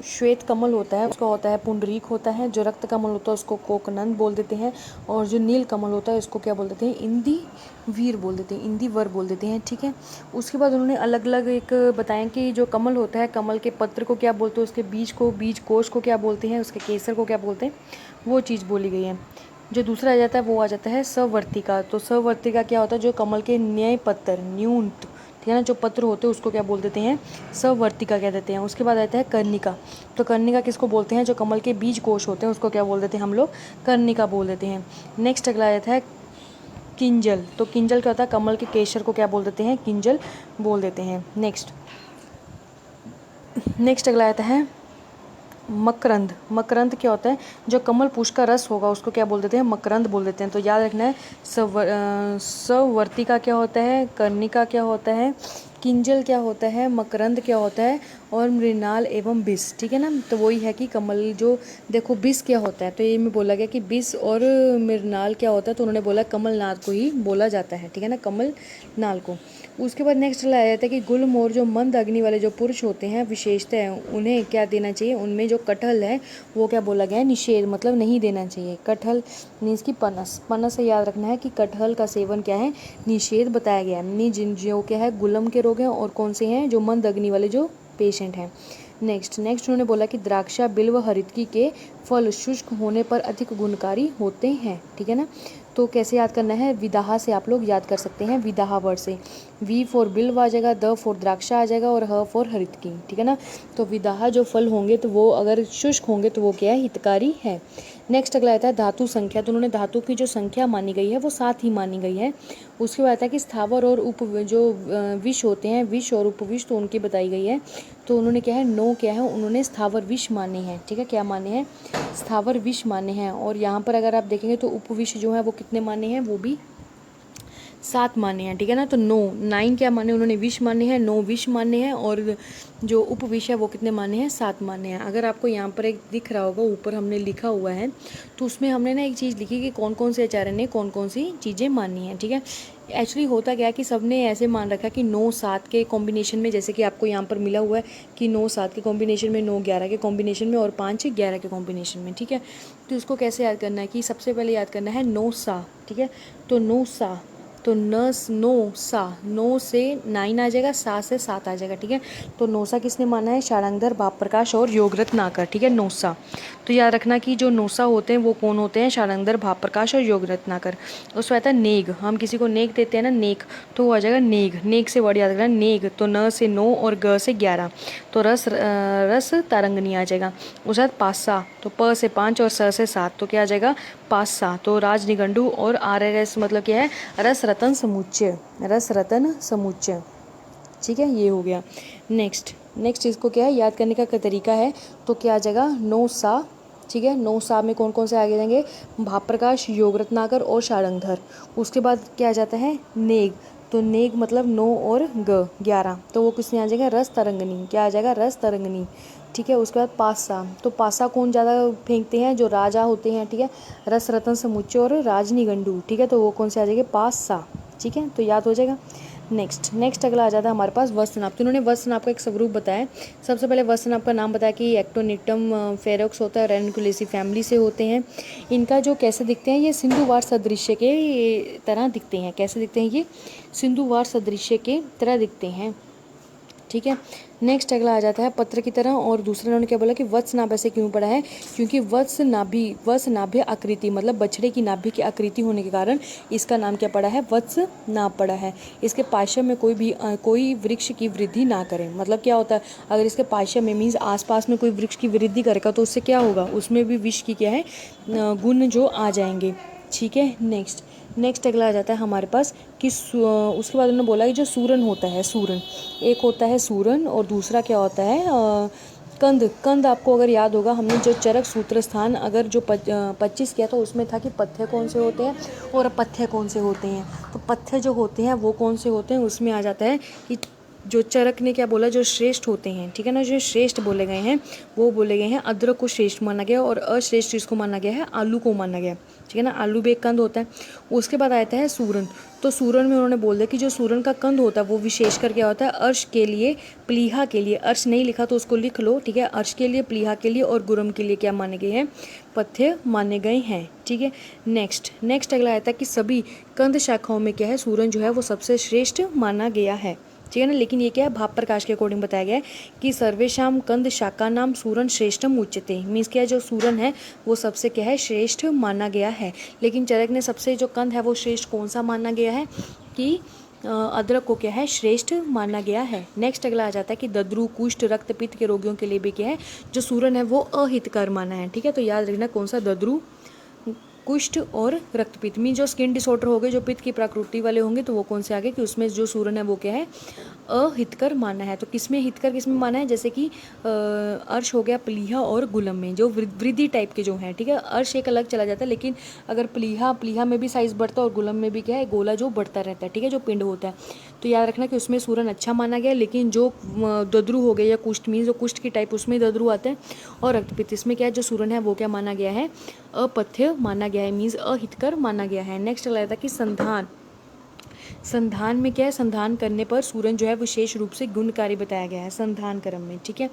श्वेत कमल होता है उसका होता है पुंडरीक होता है। जो रक्त कमल होता है उसको कोकनंद बोल देते हैं। और जो नील कमल होता है उसको क्या बोल देते हैं, इंदी वीर बोल देते हैं, इंदी वर बोल देते हैं। ठीक है, उसके बाद उन्होंने अलग अलग एक बताया कि जो कमल होता है, कमल के पत्र को क्या बोलते हैं, उसके बीज को, बीज कोश को क्या बोलते हैं, उसके केसर को क्या बोलते हैं, वो चीज़ बोली गई है। जो दूसरा आ जाता है वो आ जाता है सवर्तिका। तो सवर्तिका क्या होता है, जो कमल के न्याय पत्र, न्यूनत, ठीक है ना, जो पत्र होते हैं उसको क्या बोल देते हैं, सवर्तिका कह देते हैं। उसके बाद आता है कर्णिका। तो कर्णिका किसको बोलते हैं, जो कमल के बीज कोश होते हैं उसको क्या बोल देते हैं हम लोग, कर्णिका बोल देते हैं। नेक्स्ट अगला आ जाता है किंजल। तो किंजल क्या होता है, कमल के केसर को क्या बोल देते हैं, किंजल बोल देते हैं। नेक्स्ट अगला आता है मकरंद। मकरंद क्या होता है, जो कमल पुष्प का रस होगा उसको क्या बोल देते हैं, मकरंद बोल देते हैं। तो याद रखना है सवर्तिका क्या होता है, कर्णिका क्या होता है, किंजल क्या होता है, मकरंद क्या होता है, और मृणाल एवं बिस। ठीक है ना, तो वही है कि कमल जो देखो बिस क्या होता है, तो ये में बोला गया कि बिस और मृणाल क्या होता है, तो उन्होंने बोला कमल नाल को ही बोला जाता है। ठीक है ना, कमल नाल को। उसके बाद नेक्स्ट लाया जाता है कि गुलम और जो मंद अग्नि वाले जो पुरुष होते हैं, विशेषता है उन्हें क्या देना चाहिए, उनमें जो कटहल है वो क्या बोला गया है, निषेध, मतलब नहीं देना चाहिए। कटहल मीन्स की पनस, पनस से याद रखना है कि कटहल का सेवन क्या है, निषेध बताया गया है। जिन जो क्या है गुलम के रोग हैं, और कौन से हैं, जो मंद अग्नि वाले जो पेशेंट हैं। नेक्स्ट उन्होंने बोला कि द्राक्षा बिल्व हरितकी के फल शुष्क होने पर अधिक गुणकारी होते हैं। ठीक है ना, तो कैसे याद करना है, विदाहा से आप लोग याद कर सकते हैं, विदाहा वर्ड से। वी फॉर बिल्व आ जाएगा, द फॉर द्राक्षा आ जाएगा, और ह फॉर हरितकी। ठीक है ना, तो विदाहा जो फल होंगे तो वो अगर शुष्क होंगे तो वो क्या है, हितकारी है। नेक्स्ट अगला आता है धातु संख्या। तो उन्होंने धातु की जो संख्या मानी गई है वो 7 ही मानी गई है। उसके बाद आता है कि स्थावर और उप जो विष होते हैं, विष और उपविष, तो उनकी बताई गई है। तो उन्होंने क्या है, 9 क्या है, उन्होंने स्थावर विष माने हैं। ठीक है, क्या माने हैं, स्थावर विष माने हैं। और यहाँ पर अगर आप देखेंगे तो उपविष जो है वो कितने माने हैं, वो भी 7 माने हैं। ठीक है ना, तो 9 क्या माने, उन्होंने विष माने हैं, 9 विष माने हैं, और जो उपविष है वो कितने माने हैं, 7 माने हैं। अगर आपको यहाँ पर एक दिख रहा होगा ऊपर हमने लिखा हुआ है, तो उसमें हमने ना एक चीज़ लिखी कि कौन कौन से आचार्य ने कौन कौन सी चीज़ें मानी हैं। ठीक है, एक्चुअली होता क्या है कि सबने ऐसे मान रखा कि 9-7 के कॉम्बिनेशन में, जैसे कि आपको यहाँ पर मिला हुआ है कि 9-7 के कॉम्बिनेशन में, 9-11 के कॉम्बिनेशन में, और 5-11 के कॉम्बिनेशन में। ठीक है, तो इसको कैसे याद करना है कि सबसे पहले याद करना है 9 सा। ठीक है, तो 9 सा, तो नो सा, 9 से 9 आ जाएगा, सा से 7 आ जाएगा। ठीक है, तो नौसा किसने माना है, शारंगधर, भाव प्रकाश और योगरत्न नाकर। ठीक है, नौसा। तो याद रखना कि जो नौसा होते हैं वो कौन होते हैं, शारंगधर, भाव प्रकाश और योगरत्न नाकर। उसमें आता है नेग। हम किसी को नेग देते हैं ना, नेक, तो वो आ जाएगा नेग। नेग से वर्ड याद रखना, नेग। तो न से 9 और ग से 11, तो रस तारंगनी आ जाएगा। उसके बाद पासा, तो प से 5 और स से 7, तो क्या आ जाएगा, पासा। तो राज निगंडू और RRS मतलब क्या है, रस रतन समुच्चय, रस रतन समुच्चय। ठीक है, ये हो गया। नेक्स्ट इसको क्या है याद करने का तरीका है, तो क्या आ जाएगा, 9 सा। ठीक है, 9 सा में कौन कौन से आगे जाएंगे, भाव प्रकाश, योग रत्नाकर और शारंगधर। उसके बाद क्या आ जाता है, नेग। तो नेग मतलब 9 और ग 11, तो वो किसने आ जाएगा, रस तरंगनी। क्या आ जाएगा, रस तरंगनी। ठीक है, उसके बाद पासा। तो पासा कौन ज़्यादा फेंकते हैं, जो राजा होते हैं। ठीक है, रस रतन समुच्चय और राजनिगंडू। ठीक है, तो वो कौन से आ जाएंगे, पासा। ठीक है, तो याद हो जाएगा। नेक्स्ट अगला आ जाता है हमारे पास वस्त्र नाप। तो उन्होंने वस्त्र नाप का एक स्वरूप बताया। सबसे पहले वस्त्र नाप का नाम बताया कि एक्टोनिक्टम फेरोक्स होता है, रेनकुलेसी फैमिली से होते हैं। इनका जो कैसे दिखते हैं, ये सिंधुवार सदृश्य के तरह दिखते हैं। कैसे दिखते हैं, ये सिंधुवार सदृश्य के तरह दिखते हैं। ठीक है, नेक्स्ट अगला आ जाता है पत्र की तरह। और दूसरे उन्होंने क्या बोला कि वत्स नाभ ऐसे क्यों पड़ा है, क्योंकि वत्स नाभि आकृति, मतलब बछड़े की नाभि की आकृति होने के कारण इसका नाम क्या पड़ा है, वत्स नाभ पड़ा है। इसके पार्श्व में कोई वृक्ष की वृद्धि ना करे। मतलब क्या होता है, अगर इसके पार्श्व में मीन्स आसपास में कोई वृक्ष की वृद्धि करेगा तो उससे क्या होगा, उसमें भी विष की क्या है, गुण जो आ जाएंगे। ठीक है, नेक्स्ट अगला आ जाता है हमारे पास कि उसके बाद उन्होंने बोला कि जो सूरन होता है, सूरन एक होता है सूरन, और दूसरा क्या होता है, कंद। आपको अगर याद होगा, हमने जो चरक सूत्र स्थान अगर जो 25 किया था उसमें था कि पथ्य कौन से होते हैं और अपथ्य कौन से होते हैं। तो पथ्य जो होते हैं वो कौन से होते हैं, उसमें आ जाता है कि जो चरक ने क्या बोला, जो श्रेष्ठ होते हैं, ठीक है ना, जो श्रेष्ठ बोले गए हैं वो बोले गए हैं अदरक को श्रेष्ठ माना गया, और अश्रेष्ठ जिसको माना गया है आलू को माना गया, ठीक है ना। आलू भी एक कंद होता है। उसके बाद आता है सूरन। तो सूरन में उन्होंने बोल दिया कि जो सूरन का कंद होता है वो विशेषकर क्या होता है, अर्श के लिए, प्लीहा के लिए, अर्श नहीं लिखा तो उसको लिख लो, ठीक है, अर्श के लिए, प्लीहा के लिए और गुरम के लिए क्या माने गए हैं, पथ्य माने गए हैं, ठीक है। नेक्स्ट अगला आता है कि सभी कंद शाखाओं में क्या है, सूरन जो है वो सबसे श्रेष्ठ माना गया है, ठीक है ना। लेकिन ये क्या है, भाव प्रकाश के अकॉर्डिंग बताया गया है कि सर्वेशाम कंद शाका नाम सूरन श्रेष्ठम उच्यते, मीन्स क्या है, जो सूरन है वो सबसे क्या है, श्रेष्ठ माना गया है। लेकिन चरक ने सबसे जो कंद है वो श्रेष्ठ कौन सा माना गया है, कि अदरक को क्या है, श्रेष्ठ माना गया है। नेक्स्ट अगला आ जाता है कि दद्रु, कुष्ठ, रक्त पित्त के रोगियों के लिए भी क्या है, जो सूरन है वो अहितकर माना है, ठीक है। तो याद रखना कौन सा, दद्रु, कुष्ठ और रक्तपित्त। मीन जो स्किन डिसऑर्डर हो गए, जो पित्त की प्रकृति वाले होंगे, तो वो कौन से आ गए, कि उसमें जो सूरन है वो क्या है, अहितकर माना है। तो किसमें हितकर, किसमें माना है, जैसे कि अर्श हो गया प्लीहा और गुलम में, जो वृद्धि टाइप के जो हैं, ठीक है। अर्श एक अलग चला जाता है, लेकिन अगर प्लीहा में भी साइज़ बढ़ता है और गुलम में भी क्या है, गोला जो बढ़ता रहता है, ठीक है, जो पिंड होता है। तो याद रखना कि उसमें सूरन अच्छा माना गया। लेकिन जो दद्रु हो गया या कुष्ठ, मीन जो कुष्ठ की टाइप, उसमें दद्रु आते हैं, और रक्तपित्त, इसमें क्या है, जो सूरन है वो क्या माना गया है, अपथ्य माना गया है, मीन्स अहितकर माना गया है। नेक्स्ट अगला था कि संधान में क्या है, संधान करने पर सूरन जो है विशेष रूप से गुणकारी बताया गया है संधान कर्म में, ठीक है।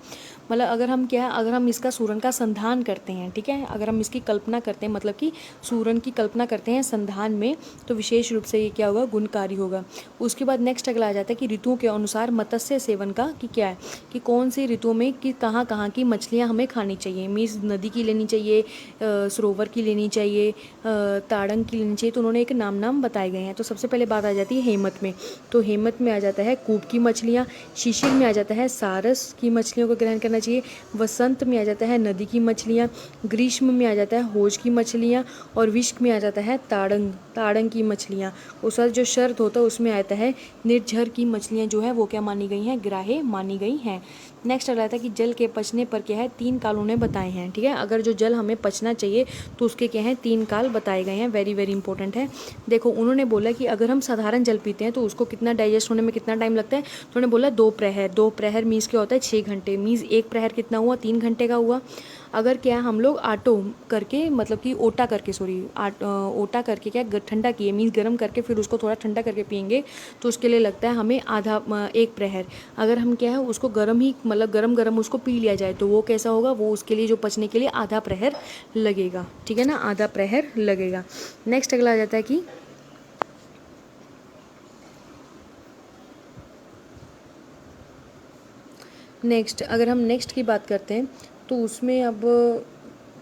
मतलब अगर हम क्या है, अगर हम इसका सूरन का संधान करते हैं, ठीक है, अगर हम इसकी कल्पना करते हैं, मतलब कि सूरन की कल्पना करते हैं संधान में, तो विशेष रूप से ये क्या होगा, गुणकारी होगा। उसके बाद नेक्स्ट अगला आ जाता है कि ऋतुओं के अनुसार मत्स्य सेवन का, कि क्या है, कि कौन सी ऋतुओं में कि कहाँ कहाँ की मछलियाँ हमें खानी चाहिए। मीन्स नदी की लेनी चाहिए, सरोवर की लेनी चाहिए, ताड़ंग की लेनी चाहिए। तो उन्होंने एक नाम बताए गए हैं। तो सबसे पहले बात आ जाती है हेमंत में। तो हेमंत में आ जाता है कूप की मछलियाँ, शिशिर में आ जाता है सारस की मछलियों को ग्रहण करना चाहिए, वसंत में आ जाता है नदी की मछलियाँ, ग्रीष्म में आ जाता है होज की मछलियाँ, और विश्क में आ जाता है ताड़ंग की मछलियाँ। उस वक्त जो शरद होता है उसमें आता है निर्झर की मछलियाँ जो है वो क्या मानी गई हैं, ग्राह्य मानी गई हैं। नेक्स्ट आ जाता है कि जल के पचने पर क्या है, 3 काल उन्होंने बताए हैं, ठीक है। अगर जो जल हमें पचना चाहिए तो उसके क्या है, 3 काल बताए गए हैं, वेरी वेरी इंपॉर्टेंट है। देखो उन्होंने बोला कि अगर हम साधारण जल पीते हैं तो उसको कितना डाइजेस्ट होने में कितना टाइम लगता है, तो उन्होंने बोला 2 प्रहर मीन्स क्या होता है, 6 घंटे, मीन्स 1 प्रहर कितना हुआ, 3 घंटे का हुआ। अगर क्या हम लोग आटो करके, मतलब कि ओटा करके, ओटा करके क्या ठंडा किए, मीन्स गर्म करके फिर उसको थोड़ा ठंडा करके पियेंगे, तो उसके लिए लगता है हमें आधा 1 प्रहर। अगर हम क्या है उसको गर्म ही, मतलब गरम उसको पी लिया जाए तो वो कैसा होगा, वो उसके लिए जो पचने के लिए आधा प्रहर लगेगा, ठीक है ना, आधा प्रहर लगेगा। नेक्स्ट अगला आ जाता है कि नेक्स्ट, अगर हम नेक्स्ट की बात करते हैं तो उसमें अब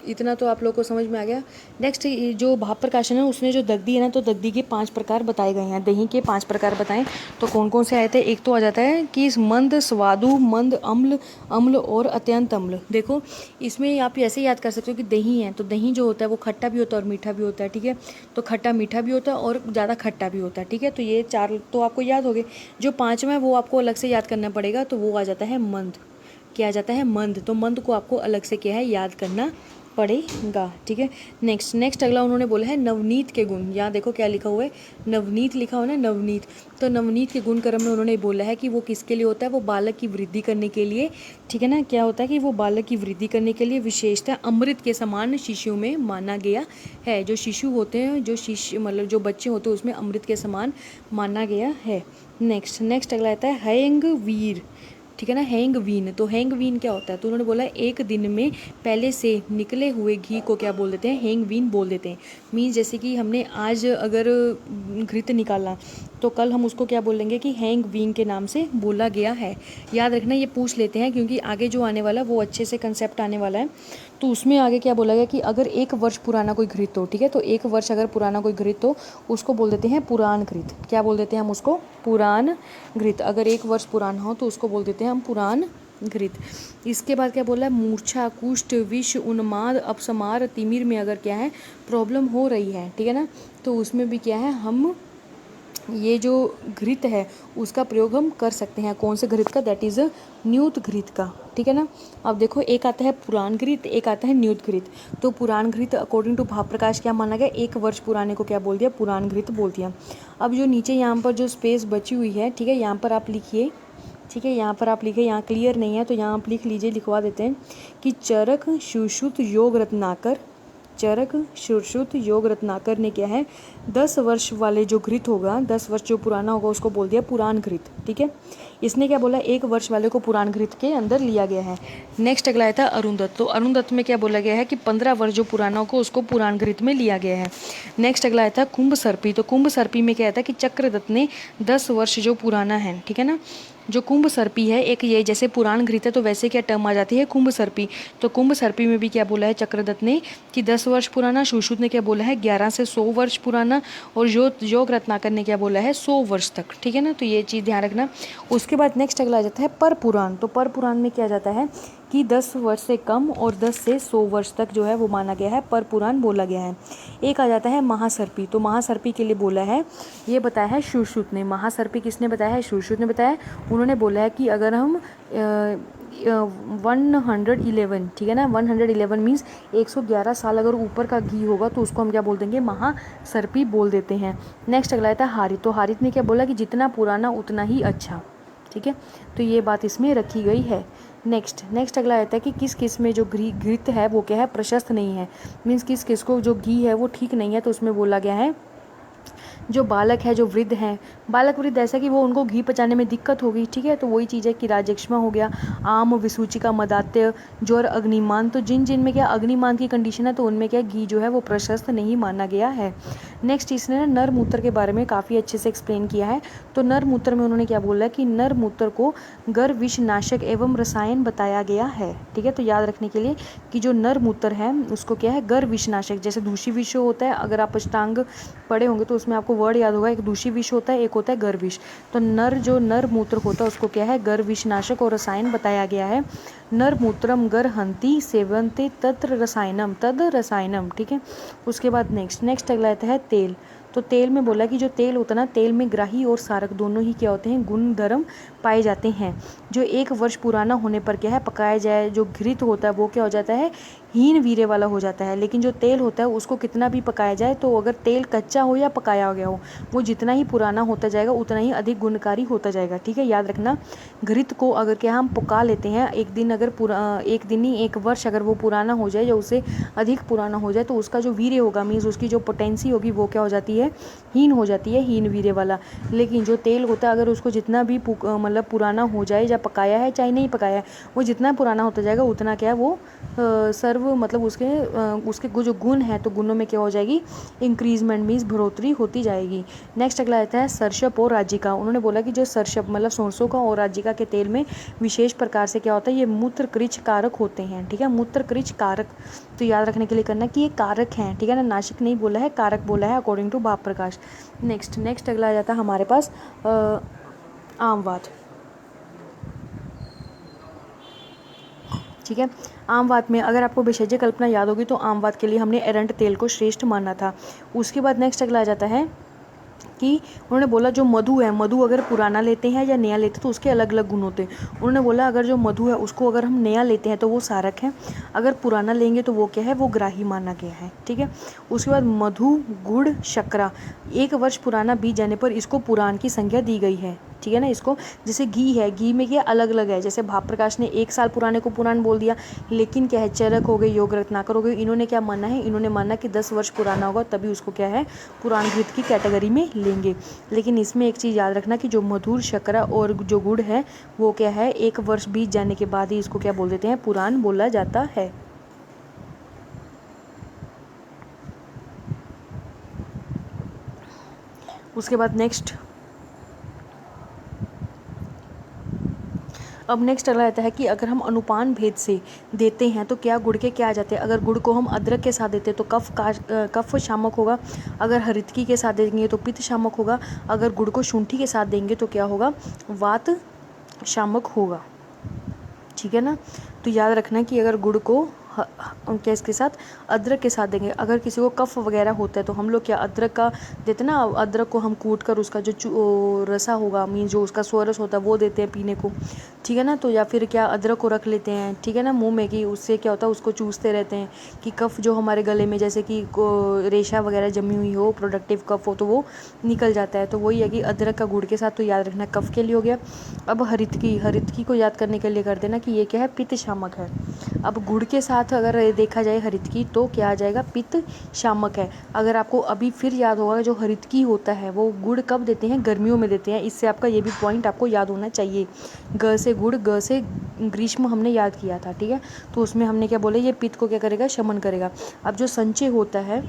इतना तो आप लोगों को समझ में आ गया। नेक्स्ट जो भाव प्रकाशन है उसने जो दग्धी है ना, तो दग्धी के 5 प्रकार बताए गए हैं, दही के 5 प्रकार बताएं। तो कौन कौन से आए थे, एक तो आ जाता है कि मंद स्वादु, मंद अम्ल और अत्यंत अम्ल। देखो इसमें आप ऐसे याद कर सकते हो कि दही है, तो दही जो होता है वो खट्टा भी होता है और मीठा भी होता है, ठीक है। तो खट्टा मीठा भी होता है और ज़्यादा खट्टा भी होता है, ठीक है। तो ये 4 तो आपको याद हो गए। जो 5वां है वो आपको अलग से याद करना पड़ेगा, तो वो आ जाता है मंद। क्या आ जाता है, मंद। तो मंद को आपको अलग से क्या है, याद करना पड़ेगा, ठीक है। नेक्स्ट अगला उन्होंने बोला है नवनीत के गुण। यहाँ देखो क्या लिखा हुआ है, नवनीत लिखा हुआ है ना, नवनीत। तो नवनीत के गुण कर्म में उन्होंने बोला है कि वो किसके लिए होता है, वो बालक की वृद्धि करने के लिए, ठीक है ना। क्या होता है कि वो बालक की वृद्धि करने के लिए विशेषतः अमृत के समान शिशु में माना गया है। जो शिशु होते हैं, जो शिशु मतलब जो बच्चे होते हैं, उसमें अमृत के समान माना गया है। नेक्स्ट अगला आता है हैंग वीर, ठीक है ना, हैंग वीन। तो हैंग वीन क्या होता है, तो उन्होंने बोला एक दिन में पहले से निकले हुए घी को क्या बोल देते हैं, हैंग वीन बोल देते हैं। मीन्स जैसे कि हमने आज अगर घृत निकाला तो कल हम उसको क्या बोलेंगे कि हैंग वीन के नाम से बोला गया है। याद रखना, ये पूछ लेते हैं क्योंकि आगे जो आने वाला वो अच्छे से कंसेप्ट आने वाला है। तो उसमें आगे क्या बोला गया कि अगर 1 वर्ष पुराना कोई घृत हो, ठीक है, तो 1 वर्ष अगर पुराना कोई घृत हो उसको बोल देते हैं पुराण घृत। क्या बोल देते हैं हम उसको, पुराण घृत। अगर 1 वर्ष पुराना हो तो उसको बोल देते हैं हम पुराण घृत। इसके बाद क्या बोला है, मूर्छा, कुष्ठ, विष, उन्माद, अपसमार, तिमिर में अगर क्या है प्रॉब्लम हो रही है, ठीक है ना, तो उसमें भी क्या है, हम ये जो घृत है उसका प्रयोग हम कर सकते हैं। कौन से घृत का, दैट इज़ न्यूत घृत का, ठीक है ना। अब देखो एक आता है पुराण घृत, एक आता है न्यूत घृत। तो पुराण घृत अकॉर्डिंग टू भाव प्रकाश क्या माना गया, 1 वर्ष पुराने को क्या बोल दिया, पुराण घृत बोल दिया। अब जो नीचे यहाँ पर जो स्पेस बची हुई है, ठीक है, यहाँ पर आप लिखिए ठीक है, यहाँ पर आप लिखे, यहाँ क्लियर नहीं है तो यहाँ आप लिख लीजिए, लिखवा देते हैं कि चरक सुश्रुत योग रत्नाकर, चरक सुश्रुत योग रत्नाकर ने क्या है 10 वर्ष वाले जो घृत होगा, 10 वर्ष जो पुराना होगा उसको बोल दिया पुराण घृत। ठीक है, इसने क्या बोला 1 वर्ष वाले को पुराण घृत के अंदर लिया गया है। नेक्स्ट अगला था अरुंधत। तो अरुंधत में क्या बोला गया है कि 15 वर्ष जो पुराना होगा उसको पुराण घृत में लिया गया है। नेक्स्ट अगला था कुंभ सर्पी। तो कुंभ सर्पी में क्या था कि चक्रदत्त ने 10 वर्ष जो पुराना है, ठीक है ना, जो कुंभ सर्पी है, एक ये जैसे पुराण घृत है तो वैसे क्या टर्म आ जाती है कुंभ सर्पी। तो कुंभ सर्पी में भी क्या बोला है चक्रदत्त ने कि 10 वर्ष पुराना, सुश्रुत ने क्या बोला है 11 से 100 वर्ष पुराना, और योग रत्नाकर ने क्या बोला है 100 वर्ष तक। ठीक है ना, तो ये चीज़ ध्यान रखना। उसके बाद नेक्स्ट अगला आ जाता है पर पुराण। तो पर पुराण में क्या जाता है कि 10 वर्ष से कम और 10 से 100 वर्ष तक जो है वो माना गया है, पर पुराण बोला गया है। एक आ जाता है महासर्पी। तो महासर्पी के लिए बोला है, ये बताया है सुश्रुत ने। महासर्पी किसने बताया है? सुश्रुत ने बताया। उन्होंने बोला है कि अगर हम 111, ठीक है ना, 111 मीन्स 111 साल अगर ऊपर का घी होगा तो उसको हम क्या बोल देंगे, महासर्पी बोल देते हैं। नेक्स्ट अगला आता है हारित। तो हारित ने क्या बोला कि जितना पुराना उतना ही अच्छा। ठीक है, तो ये बात इसमें रखी गई है। नेक्स्ट अगला आता है कि किस किस में जो घृत है वो क्या है प्रशस्त नहीं है, मीन्स किस किस को जो घी है वो ठीक नहीं है। तो उसमें बोला गया है जो बालक है, जो वृद्ध हैं, बालक वृद्ध ऐसा कि वो उनको घी पचाने में दिक्कत होगी। ठीक है, तो वही चीज़ है कि राजक्ष्मा हो गया, आम, विसूचिका, मदात्य, ज्वर, अग्निमान। तो जिन जिन में क्या अग्निमान की कंडीशन है तो उनमें क्या घी जो है वो प्रशस्त नहीं माना गया है। नेक्स्ट इसने नर मूत्र के बारे में काफ़ी अच्छे से एक्सप्लेन किया है। तो नर मूत्र में उन्होंने क्या बोला कि नर मूत्र को गर्भ विषनाशक एवं रसायन बताया गया है। ठीक है, तो याद रखने के लिए कि जो नर मूत्र है उसको क्या है गर्भ विषनाशक, जैसे दूषी विष होता है, अगर आप अष्टांग पढ़े होंगे तो उसमें आपको वर्ड याद होगा, एक दूषी विष होता है, एक होता है गर्भ विष। तो जो नर मूत्र होता है उसको क्या है गर्भ विषनाशक और रसायन बताया गया है। नर मूत्रम गर्हंति सेवन्ते तत्र रसायनम तद रसायनम। ठीक है, उसके बाद नेक्स्ट अगला आता है तेल। तो तेल में बोला कि जो तेल होता है ना, तेल में ग्राही और सारक दोनों ही क्या होते हैं, गुण धर्म पाए जाते हैं। जो 1 वर्ष पुराना होने पर क्या है पकाया जाए, जो घृत होता है वो क्या हो जाता है हीन वीर्य वाला हो जाता है। लेकिन जो तेल होता है उसको कितना भी पकाया जाए, तो अगर तेल कच्चा हो या पकाया गया हो, वो जितना ही पुराना होता जाएगा उतना ही अधिक गुणकारी होता जाएगा। ठीक है, याद रखना। घृत को अगर क्या हम पका लेते हैं एक दिन, अगर एक दिन ही 1 वर्ष अगर वो पुराना हो जाए या उससे अधिक पुराना हो जाए तो उसका जो वीर्य होगा, मीन्स उसकी जो पोटेंसी होगी वो क्या हो जाती है हीन हो जाती है, हीन वीर्य वाला। लेकिन जो तेल होता है अगर उसको जितना भी मतलब पुराना हो जाए, या पकाया है चाहे नहीं पकाया है, वो जितना पुराना होता जाएगा उतना क्या वो सर्व मतलब उसके जो गुण है तो गुणों में क्या हो जाएगी इंक्रीजमेंट, मीन्स बढ़ोतरी होती जाएगी। नेक्स्ट अगला आता है सरसप और राजिका। उन्होंने बोला कि जो सरसप मतलब सरसों का और राजिका के तेल में विशेष प्रकार से क्या होता है, ये मूत्र कृच कारक होते हैं। ठीक है, मूत्र कृच कारक, तो याद रखने के लिए करना कि ये कारक हैं। ठीक है ना, नाशक नहीं बोला है, कारक बोला है अकॉर्डिंग टू भाव प्रकाश। नेक्स्ट अगला आ जाता है हमारे पास आमवात। ठीक है, आमवात में अगर आपको भेषज कल्पना याद होगी तो आमवात के लिए हमने एरंट तेल को श्रेष्ठ माना था। उसके बाद नेक्स्ट अगला आ जाता है कि उन्होंने बोला जो मधु है, मधु अगर पुराना लेते हैं या नया लेते हैं तो उसके अलग अलग गुण होते हैं। उन्होंने बोला अगर जो मधु है उसको अगर हम नया लेते हैं तो वो सारक है, अगर पुराना लेंगे तो वो क्या है वो ग्राही माना गया है। ठीक है, उसके बाद मधु, गुड़, शक्करा 1 वर्ष पुराना बीत जाने पर इसको पुराण की संज्ञा दी गई है। ठीक है ना, इसको जैसे घी है, घी में क्या अलग अलग है, जैसे भाव प्रकाश ने 1 साल पुराने को पुराण बोल दिया, लेकिन क्या है चरक हो गए, योग रत्नाकर हो गए, इन्होंने क्या माना है, इन्होंने माना कि 10 वर्ष पुराना होगा तभी उसको क्या है पुराण घृत की कैटेगरी में लेंगे। लेकिन इसमें एक चीज़ याद रखना कि जो मधुर, शक्करा और जो गुड़ है वो क्या है 1 वर्ष बीत जाने के बाद ही इसको क्या बोल देते हैं पुराण बोला जाता है। उसके बाद नेक्स्ट अगला रहता है कि अगर हम अनुपान भेद से देते हैं तो क्या गुड़ के क्या आ जाते हैं। अगर गुड़ को हम अदरक के साथ देते हैं तो कफ शामक होगा, अगर हरितकी के साथ देंगे तो पित्त शामक होगा, अगर गुड़ को शुंठी के साथ देंगे तो क्या होगा वात शामक होगा। ठीक है ना, तो याद रखना कि अगर गुड़ को क्या इसके साथ अदरक के साथ देंगे। अगर किसी को कफ वगैरह होता है तो हम लोग क्या अदरक का देते ना, अदरक को हम कूट कर उसका जो रसा होगा, मीन जो उसका सोरस होता है वो देते हैं पीने को, ठीक है ना। तो या फिर क्या अदरक को रख लेते हैं, ठीक है ना, मुंह में, कि उससे क्या होता है उसको चूसते रहते हैं कि कफ जो हमारे गले में जैसे कि रेशा वगैरह जमी हुई हो, प्रोडक्टिव कफ हो, तो वो निकल जाता है। तो वही है कि अदरक का गुड़ के साथ तो याद रखना कफ के लिए हो गया। अब हरितकी को याद करने के लिए कर देना कि ये क्या है, पित्त शामक है। अब गुड़ के साथ अगर देखा जाए हरितकी तो क्या आ जाएगा, पित्त शामक है। अगर आपको अभी फिर याद होगा जो हरितकी होता है वो गुड़ कब देते हैं, गर्मियों में देते हैं। इससे आपका ये भी पॉइंट आपको याद होना चाहिए। ग से गुड़, ग से ग्रीष्म हमने याद किया था, ठीक है। तो उसमें हमने क्या बोला, ये पित्त को क्या करेगा, शमन करेगा। अब जो संचय होता है,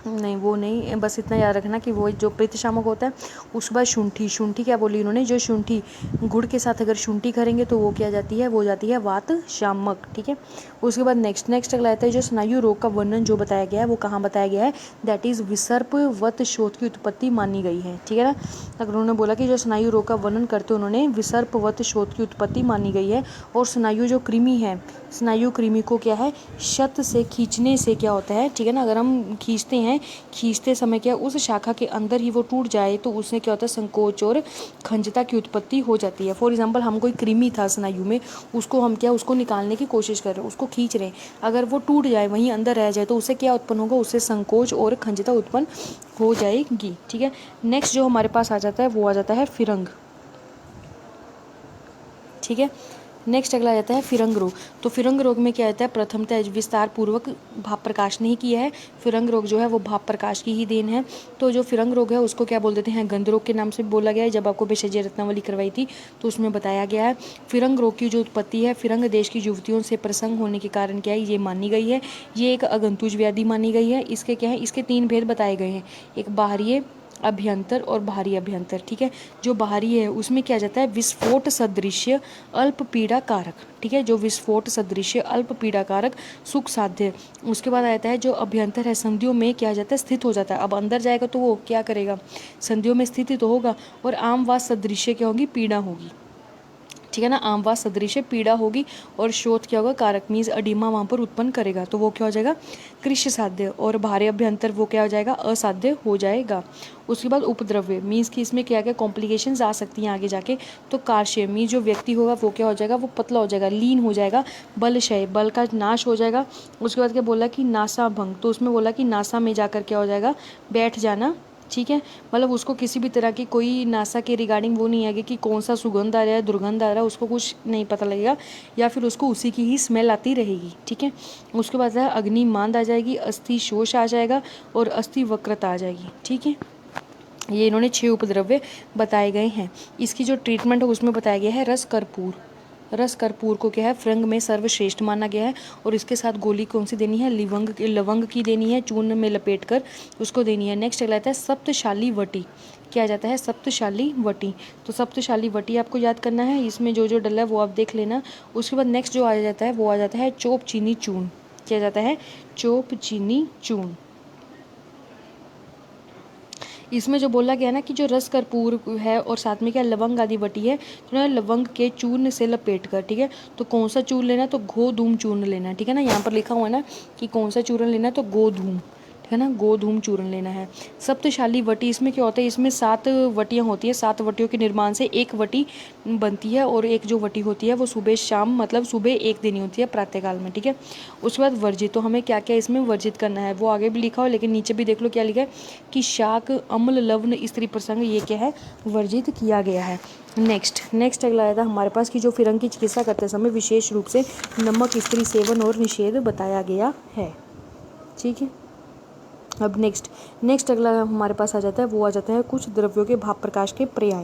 नहीं वो नहीं, बस इतना याद रखना कि वो जो पित्त शामक होता है। उसके बाद शुंठी क्या बोली इन्होंने, जो शुंठी गुड़ के साथ अगर शुंठी करेंगे तो वो क्या जाती है, वो जाती है वात शामक, ठीक है। उसके बाद नेक्स्ट अगला आता है जो स्नायु रोग का वर्णन जो बताया गया है वो कहाँ बताया गया है, दैट इज़ विसर्पवत शोथ की उत्पत्ति मानी गई है, ठीक है ना। अगर उन्होंने बोला कि जो स्नायु रोग का वर्णन करते उन्होंने विसर्पवत शोथ की उत्पत्ति मानी गई है। और स्नायु जो कृमि है, स्नायु कृमि को क्या है, शत से खींचने से क्या होता है, ठीक है ना। अगर हम खींचते समय क्या उस शाखा के अंदर ही वो टूट जाए तो उससे क्या होता है, संकोच और खंजता की उत्पत्ति हो जाती है। फॉर एग्जाम्पल हम कोई कृमि था स्नायु में, उसको हम क्या उसको निकालने की कोशिश कर रहे हैं, उसको खींच रहे हैं, अगर वो टूट जाए वहीं अंदर रह जाए तो उससे क्या उत्पन्न होगा, उससे संकोच और खंजता उत्पन्न हो जाएगी, ठीक है। नेक्स्ट जो हमारे पास आ जाता है वो आ जाता है फिरंग, ठीक है। नेक्स्ट अगला आ जाता है फिरंग रोग। तो फिरंग रोग में क्या होता है, प्रथमतः विस्तार पूर्वक भाप प्रकाश नहीं किया है। फिरंग रोग जो है वो भाप प्रकाश की ही देन है। तो जो फिरंग रोग है उसको क्या बोल देते हैं, गंध रोग के नाम से बोला गया है। जब आपको भेषज रत्नावली करवाई थी तो उसमें बताया गया है। फिरंग रोग की जो उत्पत्ति है, फिरंग देश की युवतियों से प्रसंग होने के कारण क्या है, ये मानी गई है। ये एक अगंतुज व्याधि मानी गई है। इसके क्या है, इसके 3 भेद बताए गए हैं, एक बाहरी अभ्यंतर और बाहरी अभ्यंतर, ठीक है। जो बाहरी है उसमें क्या जाता है, विस्फोट सदृश्य अल्प पीड़ा कारक, ठीक है। जो विस्फोट सदृश्य अल्प पीड़ा कारक सुख साध्य। उसके बाद आता है जो अभ्यंतर है, संधियों में क्या जाता है, स्थित हो जाता है। अब अंदर जाएगा तो वो क्या करेगा, संधियों में स्थित तो होगा। और आम व सदृश्य क्या होगी, पीड़ा होगी, ठीक है ना। आम व सदृश पीड़ा होगी। और शोथ क्या होगा, कारक मीज अडीमा वहाँ पर उत्पन्न करेगा, तो वो क्या हो जाएगा, कृष्य साध्य। और भारी अभ्यंतर वो क्या हो जाएगा, असाध्य हो जाएगा। उसके बाद उपद्रव्य मीन्स कि इसमें क्या क्या कॉम्प्लिकेशंस आ सकती हैं आगे जाके। तो कार्श्य मीन्स जो व्यक्ति होगा वो क्या हो जाएगा, वो पतला हो जाएगा, लीन हो जाएगा। बल क्षय, बल का नाश हो जाएगा। उसके बाद क्या बोला कि नासा भंग, तो उसमें बोला कि नासा में जाकर क्या हो जाएगा, बैठ जाना, ठीक है। मतलब उसको किसी भी तरह की कोई नासा के रिगार्डिंग वो नहीं आएगी कि कौन सा सुगंध आ रहा है, दुर्गंध आ रहा है, उसको कुछ नहीं पता लगेगा, या फिर उसको उसी की ही स्मेल आती रहेगी, ठीक है। उसके बाद है अग्नि मांद आ जाएगी, अस्थि शोष आ जाएगा और अस्थि वक्रता आ जाएगी, ठीक है। ये इन्होंने 6 उपद्रव्य बताए गए हैं। इसकी जो ट्रीटमेंट है उसमें बताया गया है रस कर्पूर। रस कर्पूर को क्या है, फिरंग में सर्वश्रेष्ठ माना गया है। और इसके साथ गोली कौन सी देनी है, लवंग की देनी है, चूर्ण में लपेट कर उसको देनी है। नेक्स्ट अगला आता है सप्तशाली वटी। क्या जाता है, सप्तशाली वटी। तो सप्तशाली वटी आपको याद करना है, इसमें जो जो डला है वो आप देख लेना। उसके बाद नेक्स्ट जो आ जाता है वो आ जाता है चोप चीनी चूर्ण। क्या जाता है, चोप चीनी चूर्ण। इसमें जो बोला गया ना कि जो रस कर्पूर है और साथ में क्या लवंग आदि बटी है, तो लवंग के चूर्ण से लपेट कर, ठीक है। तो कौन सा चूर्ण लेना, तो गोधूम चूर्ण लेना, ठीक है ना। यहाँ पर लिखा हुआ है ना कि कौन सा चूर्ण लेना है, तो गोधूम, ठीक है ना, गोधूम चूर्ण लेना है। सप्तशाली वटी, इसमें क्या होता है, इसमें 7 वटियाँ होती है। 7 वटियों के निर्माण से एक वटी बनती है। और एक जो वटी होती है वो सुबह शाम, मतलब सुबह एक देनी होती है प्रातःकाल में, ठीक है। उसके बाद वर्जित, तो हमें क्या क्या इसमें वर्जित करना है वो आगे भी लिखा हो, लेकिन नीचे भी देख लो क्या लिखा है कि शाक अम्ल लवण स्त्री प्रसंग, ये क्या है, वर्जित किया गया है। नेक्स्ट अगला आया था हमारे पास कि जो फिरंग की चिकित्सा करते समय विशेष रूप से नमक स्त्री सेवन और निषेध बताया गया है, ठीक है। अब नेक्स्ट अगला हमारे पास आ जाता है वो आ जाता है कुछ द्रव्यों के भाप प्रकाश के पर्याय।